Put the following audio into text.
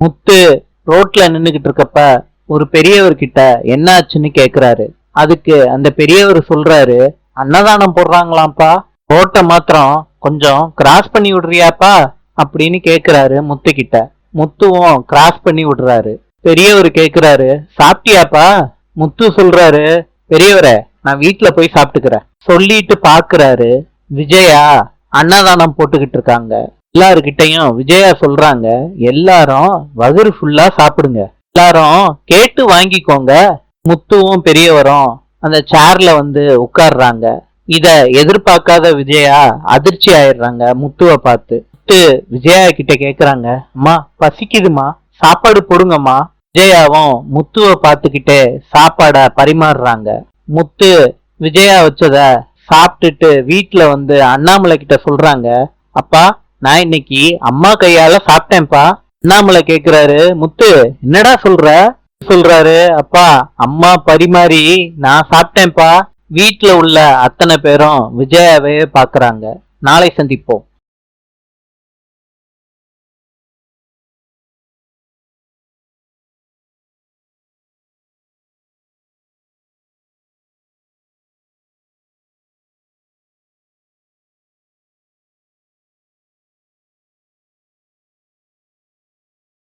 முத்து ரோட்ல நின்னுகிட்டு இருக்கப்ப ஒரு பெரியவர்கிட்ட என்ன ஆச்சுன்னு கேக்குறாரு. அதுக்கு அந்த பெரியவர் சொல்றாரு, அன்னதானம் போடுறாங்களாம்ப்பா, ரோட்டை மாத்திரம் கொஞ்சம் கிராஸ் பண்ணி விடுறியாப்பா அப்படின்னு கேக்குறாரு முத்து கிட்ட. முத்துவும் கிராஸ் பண்ணி விடுறாரு. பெரியவர் கேக்குறாரு, சாப்பிட்டியாப்பா? முத்து சொல்றாரு, பெரியவரே நான் வீட்டுல போய் சாப்பிட்டுக்கிறேன் சொல்லிட்டு பாக்குறாரு. விஜயா அன்னதானம் போட்டுக்கிட்டு இருக்காங்க. எல்லாருக்கிட்டையும் விஜயா சொல்றாங்க, எல்லாரும் வகுறு ஃபுல்லா சாப்பிடுங்க, எல்லாரும் கேட்டு வாங்கிக்கோங்க. முத்துவும் பெரியவரும் அந்த சேர்ல வந்து உட்கார்றாங்க. இத எதிர்பார்க்காத விஜயா அதிர்ச்சி ஆயிடுறாங்க முத்துவை பார்த்து. முத்து விஜயா கிட்ட கேக்குறாங்க, அம்மா பசிக்குதுமா, சாப்பாடு போடுங்கம்மா. விஜயாவும் முத்துவை பார்த்துக்கிட்டே சாப்பாட பரிமாறுறாங்க. முத்து விஜயா வச்சத சாப்பிட்டுட்டு வீட்டுல வந்து அண்ணாமலை கிட்ட சொல்றாங்க, அப்பா நான் இன்னைக்கு அம்மா கையால சாப்பிட்டேன்ப்பா. அண்ணாமலை கேக்குறாரு, முத்து என்னடா சொல்றாரு, அப்பா அம்மா பரிமாறி நான் சாப்பிட்டேன்ப்பா. வீட்டுல உள்ள அத்தனை பேரும் விஜயாவே பாக்குறாங்க. நாளை சந்திப்போம்.